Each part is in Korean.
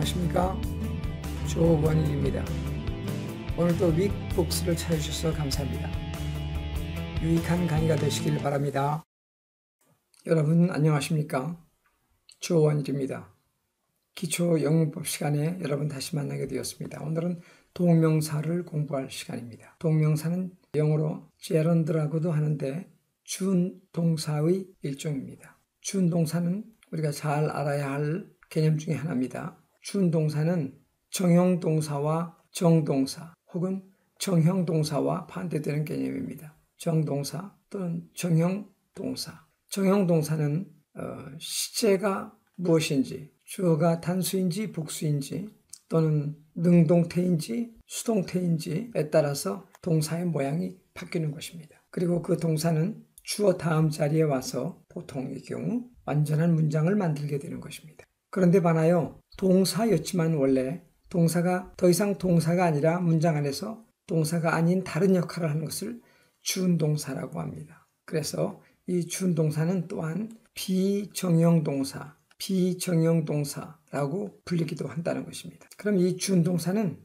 안녕하십니까, 조원일입니다. 오늘도 윅북스를 찾아주셔서 감사합니다. 유익한 강의가 되시길 바랍니다. 여러분 안녕하십니까, 조원일입니다. 기초 영문법 시간에 여러분 다시 만나게 되었습니다. 오늘은 동명사를 공부할 시간입니다. 동명사는 영어로 gerund라고도 하는데 준동사의 일종입니다. 준동사는 우리가 잘 알아야 할 개념 중에 하나입니다. 준동사는 정형동사와 정동사 혹은 정형동사와 반대되는 개념입니다. 정동사 또는 정형동사. 정형동사는 시제가 무엇인지, 주어가 단수인지 복수인지 또는 능동태인지 수동태인지에 따라서 동사의 모양이 바뀌는 것입니다. 그리고 그 동사는 주어 다음 자리에 와서 보통의 경우 완전한 문장을 만들게 되는 것입니다. 그런데 반하여 동사였지만 원래 동사가 더 이상 동사가 아니라 문장 안에서 동사가 아닌 다른 역할을 하는 것을 준동사라고 합니다. 그래서 이 준동사는 또한 비정형동사라고 불리기도 한다는 것입니다. 그럼 이 준동사는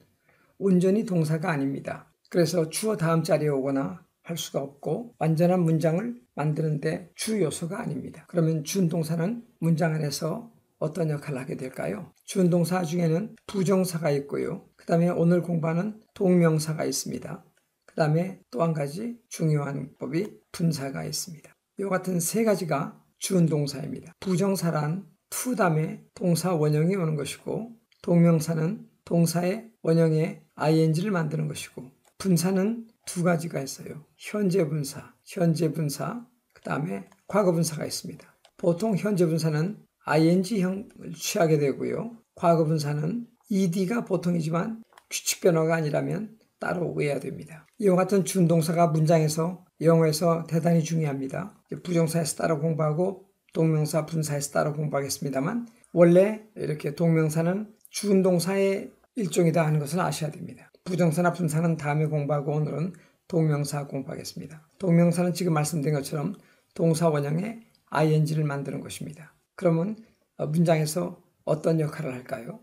온전히 동사가 아닙니다. 그래서 주어 다음 자리에 오거나 할 수가 없고 완전한 문장을 만드는데 주 요소가 아닙니다. 그러면 준동사는 문장 안에서 어떤 역할을 하게 될까요? 준동사 중에는 부정사가 있고요. 그 다음에 오늘 공부하는 동명사가 있습니다. 그 다음에 또 한 가지 중요한 법이 분사가 있습니다. 이와 같은 세 가지가 준동사입니다. 부정사란 to 다음에 동사 원형이 오는 것이고, 동명사는 동사의 원형에 ing를 만드는 것이고, 분사는 두 가지가 있어요. 현재 분사, 그 다음에 과거 분사가 있습니다. 보통 현재 분사는 ing형을 취하게 되고요. 과거 분사는 ed가 보통이지만 규칙 변화가 아니라면 따로 오해야 됩니다. 이와 같은 준동사가 문장에서 영어에서 대단히 중요합니다. 부정사에서 따로 공부하고 동명사 분사에서 따로 공부하겠습니다만 원래 이렇게 동명사는 준동사의 일종이다 하는 것을 아셔야 됩니다. 부정사나 분사는 다음에 공부하고 오늘은 동명사 공부하겠습니다. 동명사는 지금 말씀드린 것처럼 동사 원형에 ing를 만드는 것입니다. 그러면 문장에서 어떤 역할을 할까요?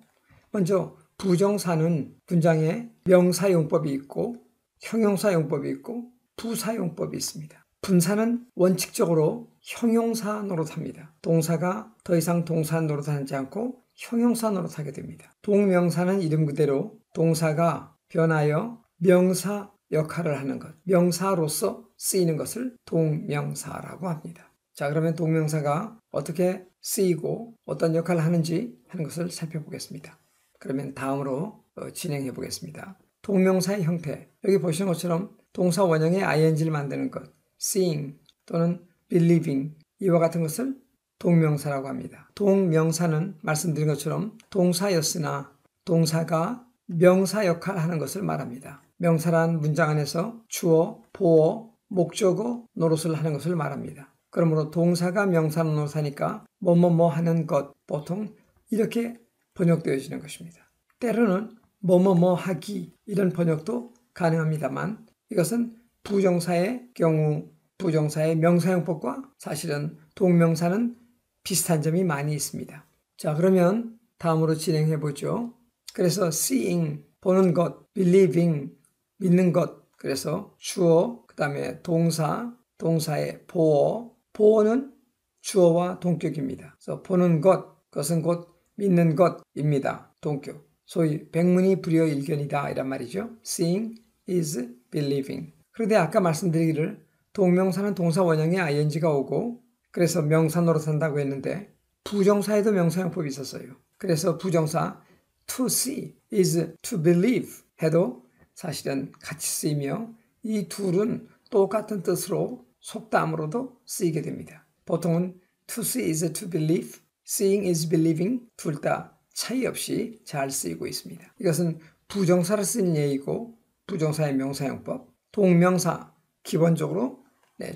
먼저 부정사는 문장에 명사용법이 있고 형용사용법이 있고 부사용법이 있습니다. 분사는 원칙적으로 형용사 노릇합니다. 동사가 더 이상 동사 노릇하지 않고 형용사 노릇하게 됩니다. 동명사는 이름 그대로 동사가 변하여 명사 역할을 하는 것, 명사로서 쓰이는 것을 동명사라고 합니다. 자, 그러면 동명사가 어떻게 쓰이고 어떤 역할을 하는지 하는 것을 살펴보겠습니다. 그러면 다음으로 진행해 보겠습니다. 동명사의 형태, 여기 보시는 것처럼 동사 원형에 ing를 만드는 것, seeing 또는 believing 이와 같은 것을 동명사라고 합니다. 동명사는 말씀드린 것처럼 동사였으나 동사가 명사 역할을 하는 것을 말합니다. 명사란 문장 안에서 주어, 보어, 목적어 노릇을 하는 것을 말합니다. 그러므로 동사가 명사 노릇하니까 뭐뭐뭐 하는 것, 보통 이렇게 번역되어지는 것입니다. 때로는 뭐뭐뭐 하기 이런 번역도 가능합니다만 이것은 부정사의 경우 부정사의 명사용법과 사실은 동명사는 비슷한 점이 많이 있습니다. 자, 그러면 다음으로 진행해 보죠. 그래서 seeing, 보는 것, believing, 믿는 것, 그래서 주어, 그 다음에 동사, 동사의 보어, 보어는 주어와 동격입니다. 그래서 보는 것, 그것은 곧 믿는 것입니다. 동격. 소위 백문이 불여일견이다 이란 말이죠. Seeing is believing. 그런데 아까 말씀드리기를 동명사는 동사 원형에 ing가 오고 그래서 명사 노릇한다고 했는데 부정사에도 명사용법이 있었어요. 그래서 부정사 to see is to believe 해도 사실은 같이 쓰이며 이 둘은 똑같은 뜻으로 속담으로도 쓰이게 됩니다. 보통은 to see is to believe, seeing is believing 둘 다 차이 없이 잘 쓰이고 있습니다. 이것은 부정사를 쓰는 예이고 부정사의 명사용법, 동명사 기본적으로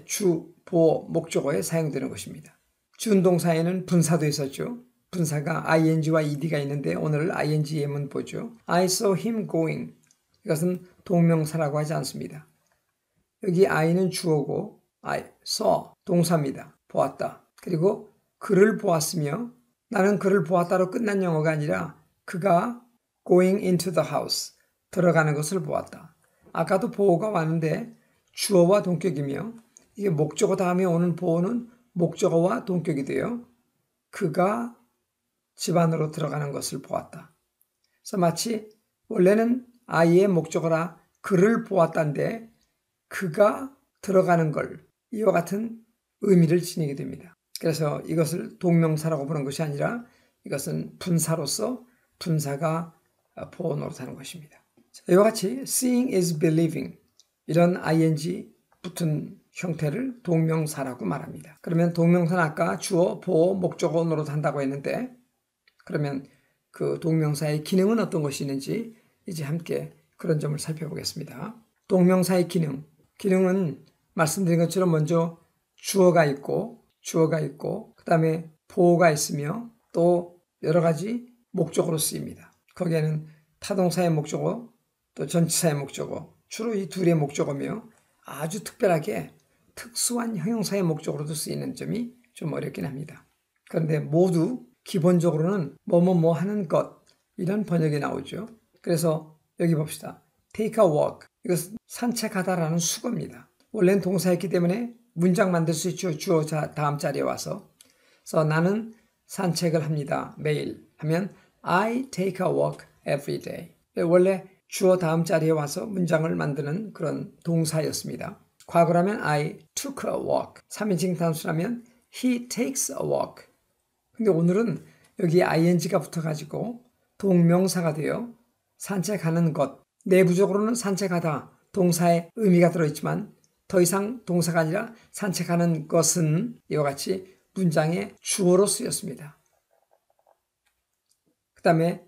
주, 보어, 목적어에 사용되는 것입니다. 준동사에는 분사도 있었죠. 분사가 ing와 ed가 있는데 오늘 ing 예문 보죠. I saw him going. 이것은 동명사라고 하지 않습니다. 여기 I는 주어고 I saw 동사입니다. 보았다. 그리고 그를 보았으며 나는 그를 보았다로 끝난 영어가 아니라 그가 going into the house, 들어가는 것을 보았다. 아까도 보호가 왔는데 주어와 동격이며 이게 목적어 다음에 오는 보호는 목적어와 동격이 되어 그가 집 안으로 들어가는 것을 보았다. 그래서 마치 원래는 I의 목적어라 그를 보았다인데 그가 들어가는 걸 이와 같은 의미를 지니게 됩니다. 그래서 이것을 동명사라고 보는 것이 아니라 이것은 분사로서 분사가 보호 노릇하는 것입니다. 이와 같이 seeing is believing 이런 ing 붙은 형태를 동명사라고 말합니다. 그러면 동명사는 아까 주어, 보호, 목적어 노릇한다고 했는데 그러면 그 동명사의 기능은 어떤 것이 있는지 이제 함께 그런 점을 살펴보겠습니다. 동명사의 기능은 말씀드린 것처럼 먼저 주어가 있고 그 다음에 보호가 있으며 또 여러 가지 목적어로 쓰입니다. 거기에는 타동사의 목적어 또 전치사의 목적어 주로 이 둘의 목적어며 아주 특별하게 특수한 형용사의 목적어로도 쓰이는 점이 좀 어렵긴 합니다. 그런데 모두 기본적으로는 뭐뭐뭐 하는 것 이런 번역이 나오죠. 그래서 여기 봅시다. take a walk 이것은 산책하다라는 수거입니다. 원래는 동사였기 때문에 문장 만들 수 있죠. 주어 다음 자리에 와서. 그래서 나는 산책을 합니다. 매일 하면 I take a walk every day. 원래 주어 다음 자리에 와서 문장을 만드는 그런 동사였습니다. 과거라면 I took a walk. 3인칭 단수라면 he takes a walk. 근데 오늘은 여기 ing가 붙어가지고 동명사가 되어 산책하는 것. 내부적으로는 산책하다 동사의 의미가 들어있지만 더 이상 동사가 아니라 산책하는 것은 이와 같이 문장의 주어로 쓰였습니다. 그 다음에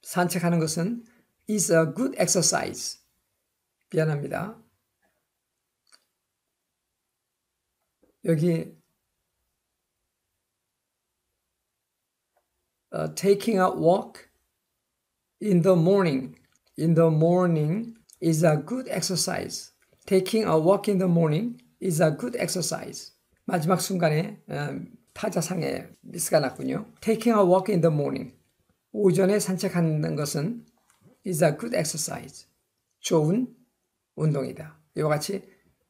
산책하는 것은 is a good exercise. 미안합니다. 여기 taking a walk in the morning. In the morning is a good exercise. Taking a walk in the morning is a good exercise. 마지막 순간에 타자상에 미스가 났군요. Taking a walk in the morning. 오전에 산책하는 것은 is a good exercise. 좋은 운동이다. 이와 같이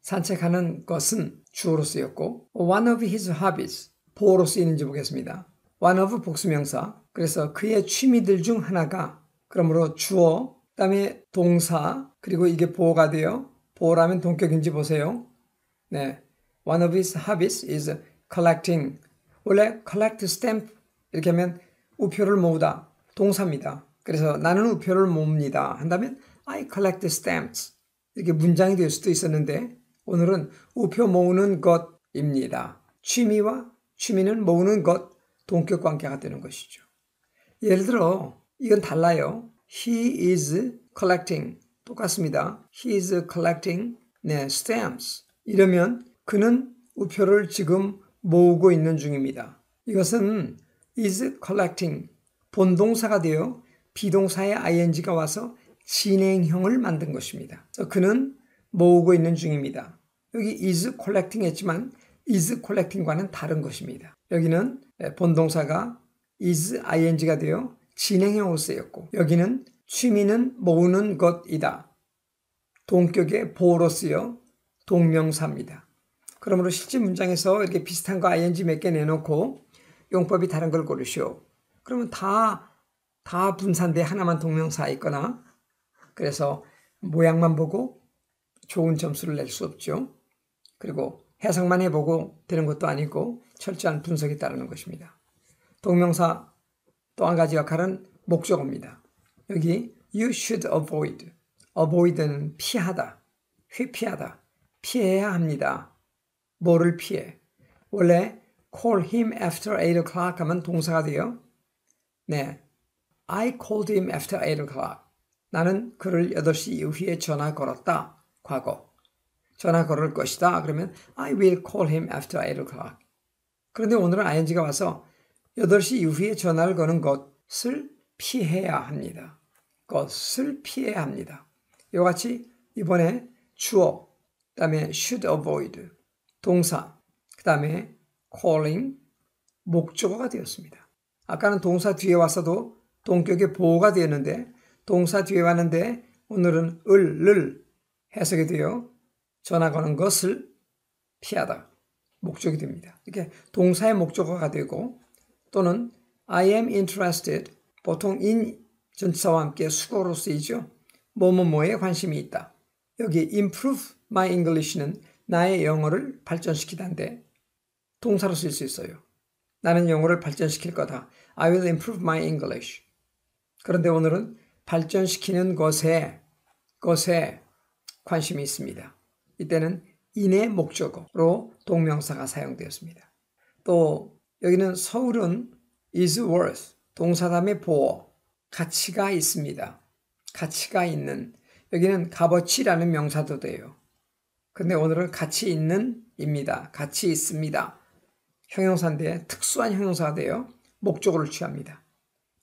산책하는 것은 주어로 쓰였고 one of his hobbies 보어로 쓰이는지 보겠습니다. one of 복수명사 그래서 그의 취미들 중 하나가 그러므로 주어 그 다음에 동사 그리고 이게 보어가 되어 보어라면 동격인지 보세요. 네, one of his hobbies is collecting. 원래 collect stamp 이렇게 하면 우표를 모으다 동사입니다. 그래서 나는 우표를 모읍니다 한다면 I collect stamps 이렇게 문장이 될 수도 있었는데 오늘은 우표 모으는 것입니다. 취미는 모으는 것 동격 관계가 되는 것이죠. 예를 들어 이건 달라요. He is collecting 똑같습니다. He is collecting stamps 이러면 그는 우표를 지금 모으고 있는 중입니다. 이것은 is collecting 본동사가 되어 비동사의 ing가 와서 진행형을 만든 것입니다. 그래서 그는 모으고 있는 중입니다. 여기 is collecting 했지만 is collecting과는 다른 것입니다. 여기는 본동사가 is ing가 되어 진행형으로 쓰였고 여기는 취미는 모으는 것이다. 동격의 보어로 쓰여 동명사입니다. 그러므로 실제 문장에서 이렇게 비슷한 거 ing 몇 개 내놓고 용법이 다른 걸 고르시오. 그러면 다 분사인데 하나만 동명사 있거나 그래서 모양만 보고 좋은 점수를 낼 수 없죠. 그리고 해석만 해보고 되는 것도 아니고 철저한 분석이 따르는 것입니다. 동명사 또 한 가지 역할은 목적어입니다. 여기 you should avoid. avoid는 피하다, 회피하다, 피해야 합니다. 뭐를 피해? 원래 call him after 8 o'clock 하면 동사가 돼요. 네, I called him after 8 o'clock. 나는 그를 8시 이후에 전화 걸었다. 과거. 전화 걸을 것이다. 그러면 I will call him after 8 o'clock. 그런데 오늘은 ing가 와서 8시 이후에 전화를 거는 것을 피해야 합니다. 것을 피해야 합니다. 이와 같이 이번에 주어, 그 다음에 should avoid, 동사, 그 다음에 calling, 목적어가 되었습니다. 아까는 동사 뒤에 와서도 동격의 보호가 되었는데 동사 뒤에 왔는데 오늘은 을 해석이 되어 전화 거는 것을 피하다. 목적이 됩니다. 이렇게 동사의 목적어가 되고 또는 I am interested, 보통 in 전치사와 함께 수거로 쓰이죠. 뭐뭐뭐에 관심이 있다. 여기 improve my English는 나의 영어를 발전시키다인데 동사로 쓸 수 있어요. 나는 영어를 발전시킬 거다. I will improve my English. 그런데 오늘은 발전시키는 것에 관심이 있습니다. 이때는 in의 목적어로 동명사가 사용되었습니다. 또 여기는 서울은 is worth, 동사 다음에 보어, 가치가 있습니다. 가치가 있는, 여기는 값어치라는 명사도 돼요. 근데 오늘은 가치 있는 입니다. 가치 있습니다. 형용사인데 특수한 형용사가 되어 목적어를 취합니다.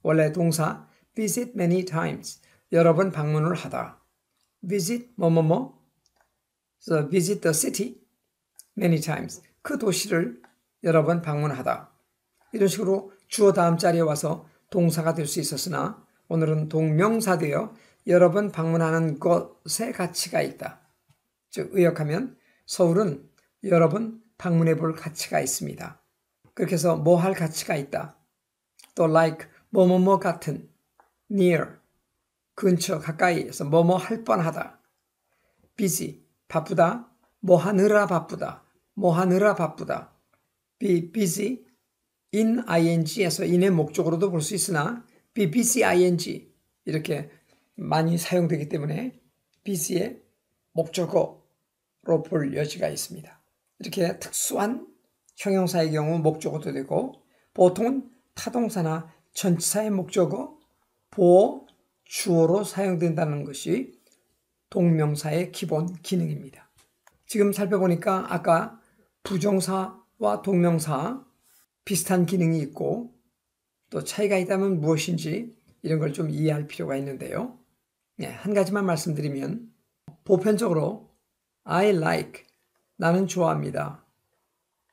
원래 동사 visit many times, 여러 번 방문을 하다. visit 뭐뭐뭐, so visit the city many times, 그 도시를 여러 번 방문하다. 이런 식으로 주어 다음 자리에 와서 동사가 될 수 있었으나 오늘은 동명사 되어 여러 번 방문하는 것에 가치가 있다. 즉 의역하면 서울은 여러 번 방문해 볼 가치가 있습니다. 그렇게 해서 뭐 할 가치가 있다. 또 like 뭐뭐뭐 같은, near 근처 가까이에서 뭐뭐 할 뻔하다. busy 바쁘다, 뭐 하느라 바쁘다, 뭐 하느라 바쁘다. be busy in ing에서 in의 목적으로도 볼 수 있으나 be busy ing 이렇게 많이 사용되기 때문에 busy의 목적어로 볼 여지가 있습니다. 이렇게 특수한 형용사의 경우 목적어도 되고 보통은 타동사나 전치사의 목적어, 보어, 주어로 사용된다는 것이 동명사의 기본 기능입니다. 지금 살펴보니까 아까 부정사와 동명사 비슷한 기능이 있고 또 차이가 있다면 무엇인지 이런 걸 좀 이해할 필요가 있는데요. 한 가지만 말씀드리면 보편적으로 I like, 나는 좋아합니다.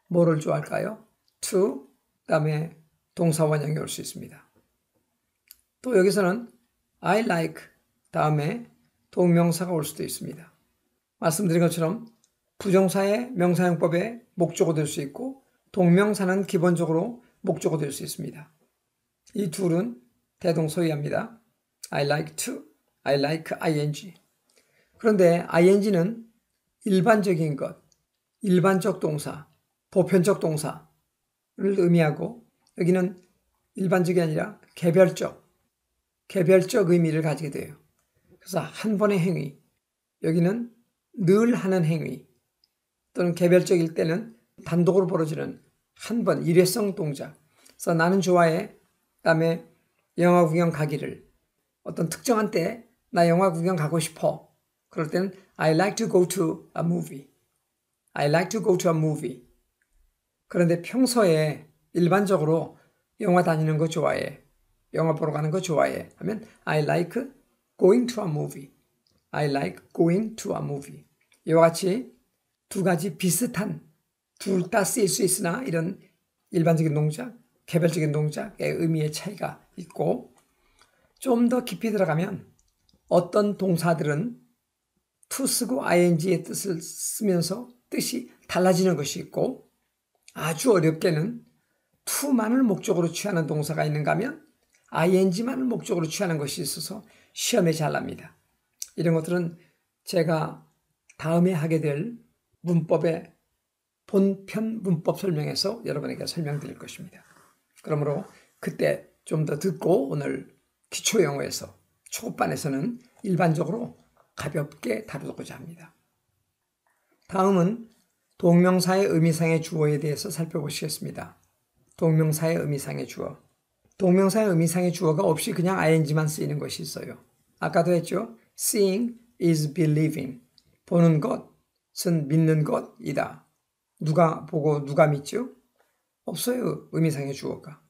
뭐를 좋아할까요? to, 그 다음에 동사 원형이 올 수 있습니다. 또 여기서는 I like 다음에 동명사가 올 수도 있습니다. 말씀드린 것처럼 부정사의 명사형법에 목적어 될 수 있고 동명사는 기본적으로 목적어 될 수 있습니다. 이 둘은 대동소이합니다. I like to, I like ing. 그런데 ing는 일반적인 것, 일반적 동사, 보편적 동사를 의미하고 여기는 일반적이 아니라 개별적 의미를 가지게 돼요. 그래서 한 번의 행위, 여기는 늘 하는 행위 또는 개별적일 때는 단독으로 벌어지는 한 번 일회성 동작. 그래서 나는 좋아해, 그다음에 영화 구경 가기를 어떤 특정한 때 나 영화 구경 가고 싶어. 그럴 때는 I like to go to a movie. I like to go to a movie. 그런데 평소에 일반적으로 영화 다니는 거 좋아해. 영화 보러 가는 거 좋아해. 하면 I like going to a movie. I like going to a movie. 이와 같이 두 가지 비슷한 둘 다 쓰일 수 있으나 이런 일반적인 동작, 개별적인 동작의 의미의 차이가 있고 좀 더 깊이 들어가면 어떤 동사들은 to 쓰고 ing의 뜻을 쓰면서 뜻이 달라지는 것이 있고 아주 어렵게는 to만을 목적으로 취하는 동사가 있는가 하면 ing만을 목적으로 취하는 것이 있어서 시험에 잘 납니다. 이런 것들은 제가 다음에 하게 될 문법의 본편 문법 설명에서 여러분에게 설명드릴 것입니다. 그러므로 그때 좀 더 듣고 오늘 기초영어에서 초급반에서는 일반적으로 가볍게 다루고자 합니다. 다음은 동명사의 의미상의 주어에 대해서 살펴보시겠습니다. 동명사의 의미상의 주어. 동명사의 의미상의 주어가 없이 그냥 ing만 쓰이는 것이 있어요. 아까도 했죠. Seeing is believing. 보는 것은 믿는 것이다. 누가 보고 누가 믿죠? 없어요. 의미상의 주어가.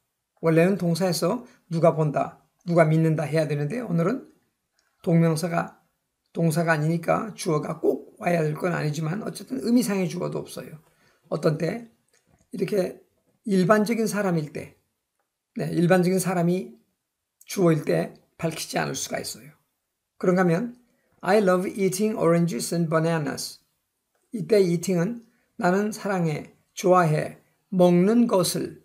원래는 동사에서 누가 본다, 누가 믿는다 해야 되는데 오늘은 동사가 아니니까 주어가 꼭 와야 될 건 아니지만 어쨌든 의미상의 주어도 없어요. 어떤 때 이렇게 일반적인 사람일 때, 일반적인 사람이 주어일 때 밝히지 않을 수가 있어요. 그런가 하면 I love eating oranges and bananas. 이때 eating은 나는 사랑해, 좋아해, 먹는 것을.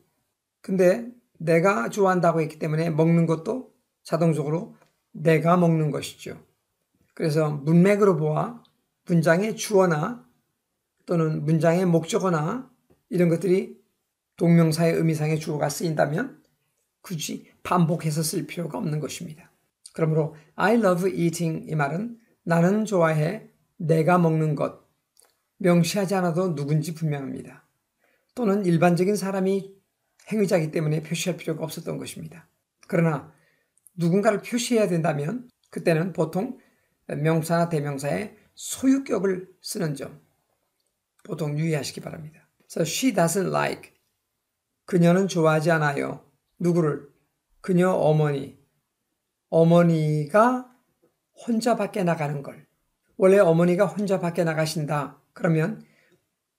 근데 내가 좋아한다고 했기 때문에 먹는 것도 자동적으로 내가 먹는 것이죠. 그래서 문맥으로 보아 문장의 주어나 또는 문장의 목적어나 이런 것들이 동명사의 의미상의 주어가 쓰인다면 굳이 반복해서 쓸 필요가 없는 것입니다. 그러므로 I love eating 이 말은 나는 좋아해, 내가 먹는 것. 명시하지 않아도 누군지 분명합니다. 또는 일반적인 사람이 행위자이기 때문에 표시할 필요가 없었던 것입니다. 그러나 누군가를 표시해야 된다면 그때는 보통 명사나 대명사의 소유격을 쓰는 점 보통 유의하시기 바랍니다. So she doesn't like. 그녀는 좋아하지 않아요. 누구를? 그녀 어머니. 어머니가 혼자 밖에 나가는 걸. 원래 어머니가 혼자 밖에 나가신다. 그러면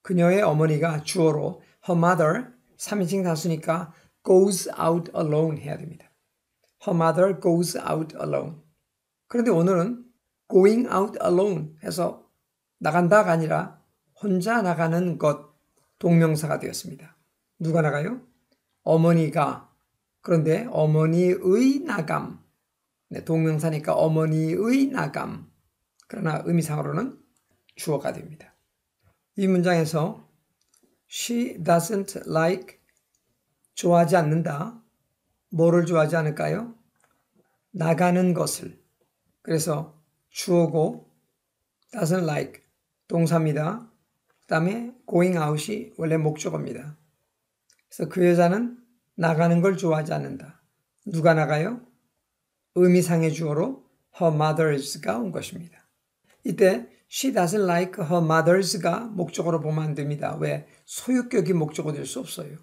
그녀의 어머니가 주어로 her mother 3인칭 단수니까 goes out alone 해야 됩니다. Her mother goes out alone. 그런데 오늘은 going out alone 해서 나간다가 아니라 혼자 나가는 것 동명사가 되었습니다. 누가 나가요? 어머니가. 그런데 어머니의 나감. 동명사니까 어머니의 나감. 그러나 의미상으로는 주어가 됩니다. 이 문장에서 she doesn't like 좋아하지 않는다. 뭐를 좋아하지 않을까요? 나가는 것을. 그래서 주어고 doesn't like 동사입니다. 그 다음에 going out이 원래 목적어입니다. 그래서 그 여자는 나가는 걸 좋아하지 않는다. 누가 나가요? 의미상의 주어로 her mothers가 온 것입니다. 이때 she doesn't like her mothers가 목적어로 보면 안 됩니다. 왜? 소유격이 목적어 될 수 없어요.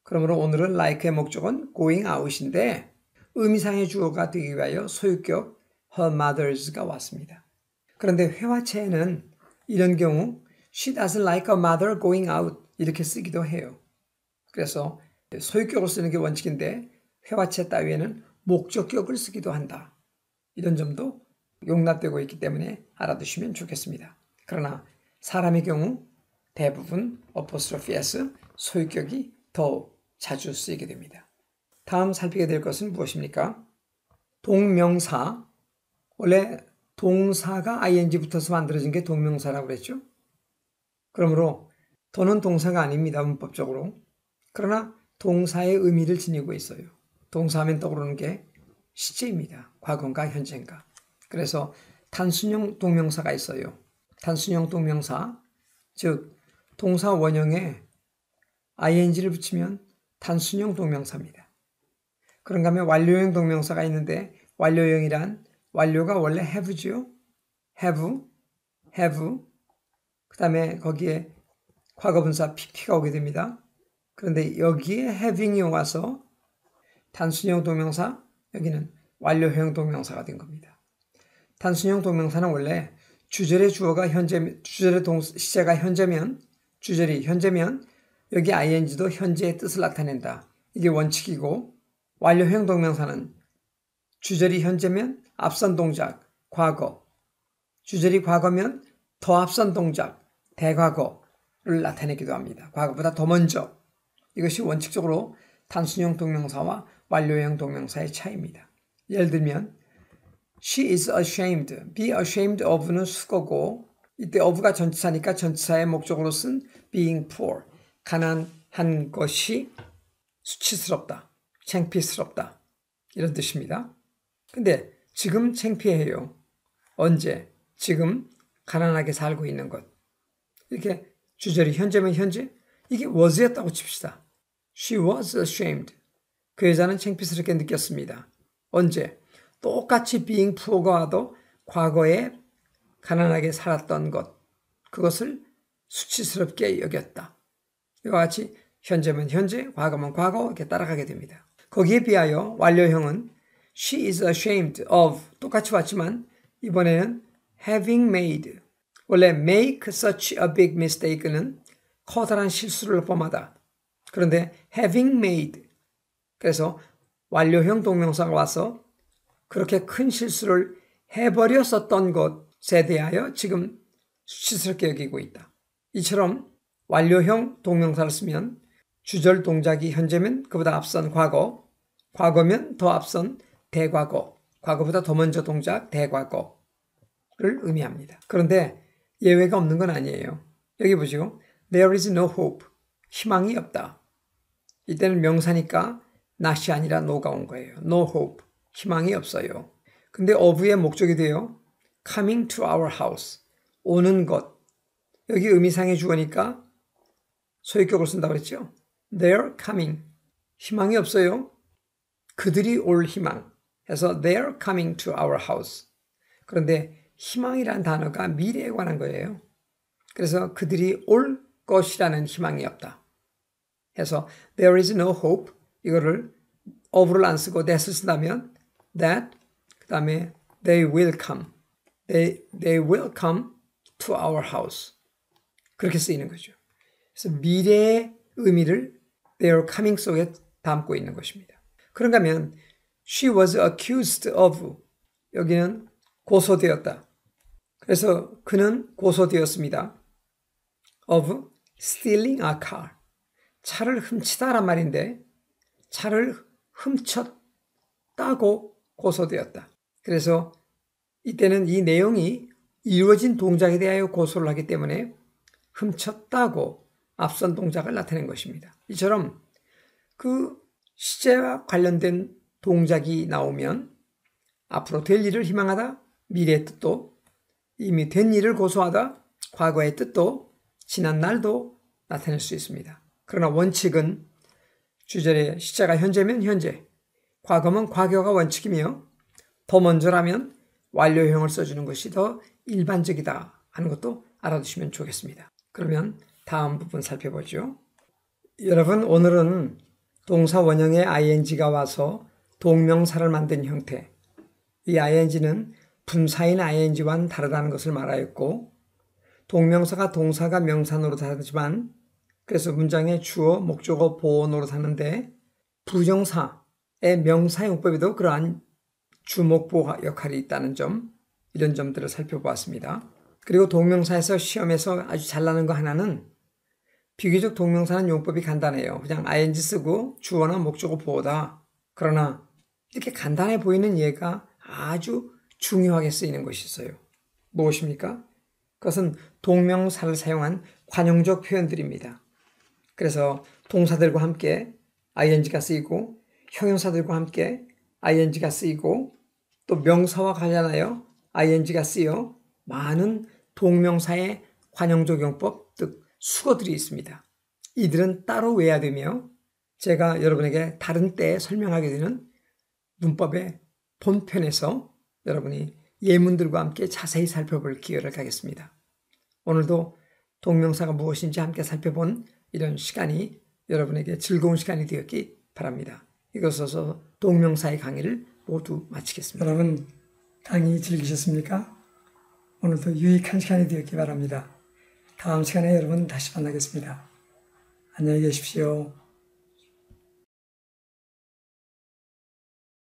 그러므로 오늘은 like의 목적은 going out인데 의미상의 주어가 되기 위하여 소유격 her mothers가 왔습니다. 그런데 회화체에는 이런 경우 she doesn't like her mother going out 이렇게 쓰기도 해요. 그래서 소유격을 쓰는 게 원칙인데 회화체 따위에는 목적격을 쓰기도 한다. 이런 점도 용납되고 있기 때문에 알아두시면 좋겠습니다. 그러나 사람의 경우 대부분 apostrophe s 소유격이 더 자주 쓰이게 됩니다. 다음 살피게 될 것은 무엇입니까? 동명사. 원래 동사가 ing 붙어서 만들어진 게 동명사라고 그랬죠. 그러므로 더는 동사가 아닙니다. 문법적으로. 그러나 동사의 의미를 지니고 있어요. 동사하면 떠오르는 게 시제입니다. 과거인가 현재인가. 그래서 단순형 동명사가 있어요. 단순형 동명사, 즉 동사 원형에 ing를 붙이면 단순형 동명사입니다. 그런가 하면 완료형 동명사가 있는데 완료형이란 완료가 원래 have지요. have. 그 다음에 거기에 과거분사 pp가 오게 됩니다. 그런데 여기에 having이 와서 단순형 동명사, 여기는 완료형 동명사가 된 겁니다. 단순형 동명사는 원래 주절의 주어가 현재, 주절의 시제가 현재면, 주절이 현재면 여기 ing도 현재의 뜻을 나타낸다. 이게 원칙이고 완료형 동명사는 주절이 현재면 앞선 동작, 과거, 주절이 과거면 더 앞선 동작, 대과거를 나타내기도 합니다. 과거보다 더 먼저. 이것이 원칙적으로 단순형 동명사와 완료형 동명사의 차이입니다. 예를 들면 She is ashamed. Be ashamed of는 수거고 이때 of가 전치사니까 전치사의 목적으로 쓴 being poor. 가난한 것이 수치스럽다. 창피스럽다. 이런 뜻입니다. 근데 지금 창피해요. 언제? 지금 가난하게 살고 있는 것. 이렇게 주절이 현재면 현재? 이게 was였다고 칩시다. She was ashamed. 그 여자는 창피스럽게 느꼈습니다. 언제? 똑같이 being poor가 와도 과거에 가난하게 살았던 것. 그것을 수치스럽게 여겼다. 이와 같이 현재면 현재, 과거면 과거 이렇게 따라가게 됩니다. 거기에 비하여 완료형은 She is ashamed of 똑같이 왔지만 이번에는 having made 원래 make such a big mistake는 커다란 실수를 범하다. 그런데 having made, 그래서 완료형 동명사가 와서 그렇게 큰 실수를 해버렸었던 것에 대하여 지금 수치스럽게 여기고 있다. 이처럼 완료형 동명사를 쓰면 주절 동작이 현재면 그보다 앞선 과거, 과거면 더 앞선 대과거, 과거보다 더 먼저 동작 대과거를 의미합니다. 그런데 예외가 없는 건 아니에요. 여기 보시고 There is no hope, 희망이 없다. 이때는 명사니까 not이 아니라 no가 온 거예요. No hope, 희망이 없어요. 근데 of의 목적이 돼요. coming to our house, 오는 것. 여기 의미상의 주어니까 소유격을 쓴다고 그랬죠. They're coming, 희망이 없어요. 그들이 올 희망 해서 they're coming to our house. 그런데 희망이란 단어가 미래에 관한 거예요. 그래서 그들이 올 것이라는 희망이 없다. 해서 there is no hope, 이거를 of를 안 쓰고 that을 쓴다면 that, 그 다음에 they will come. They will come to our house. 그렇게 쓰이는 거죠. 그래서 미래의 의미를 they are coming 속에 담고 있는 것입니다. 그런가 하면 she was accused of, 여기는 고소되었다. 그래서 그는 고소되었습니다. of stealing a car, 차를 훔치다란 말인데 차를 훔쳤다고 고소되었다. 그래서 이때는 이 내용이 이루어진 동작에 대하여 고소를 하기 때문에 훔쳤다고 앞선 동작을 나타낸 것입니다. 이처럼 그 시제와 관련된 동작이 나오면 앞으로 될 일을 희망하다, 미래의 뜻도, 이미 된 일을 고소하다, 과거의 뜻도, 지난 날도 나타낼 수 있습니다. 그러나 원칙은 주절의 시제가 현재면 현재, 과거면 과거가 원칙이며 더 먼저라면 완료형을 써주는 것이 더 일반적이다 하는 것도 알아두시면 좋겠습니다. 그러면 다음 부분 살펴보죠. 여러분, 오늘은 동사 원형에 ing가 와서 동명사를 만든 형태, 이 ing는 분사인 ing와는 다르다는 것을 말하였고, 동명사가 동사가 명사 노릇하지만 그래서 문장의 주어, 목적어, 보어 노릇하는데 부정사의 명사용법에도 그러한 주목보 역할이 있다는 점, 이런 점들을 살펴보았습니다. 그리고 동명사에서 시험에서 아주 잘 나는 거 하나는 비교적 동명사는 용법이 간단해요. 그냥 ing 쓰고 주어나 목적어 보어다. 그러나 이렇게 간단해 보이는 예가 아주 중요하게 쓰이는 것이 있어요. 무엇입니까? 그것은 동명사를 사용한 관용적 표현들입니다. 그래서 동사들과 함께 ing가 쓰이고 형용사들과 함께 ing가 쓰이고 또 명사와 관련하여 ing가 쓰여 많은 동명사의 관용적 용법, 즉 수거들이 있습니다. 이들은 따로 외워야 되며 제가 여러분에게 다른 때에 설명하게 되는 문법의 본편에서 여러분이 예문들과 함께 자세히 살펴볼 기회를 갖겠습니다. 오늘도 동명사가 무엇인지 함께 살펴본 이런 시간이 여러분에게 즐거운 시간이 되었기 바랍니다. 이것으로 동명사의 강의를 모두 마치겠습니다. 여러분, 강의 즐기셨습니까? 오늘도 유익한 시간이 되었기 바랍니다. 다음 시간에 여러분 다시 만나겠습니다. 안녕히 계십시오.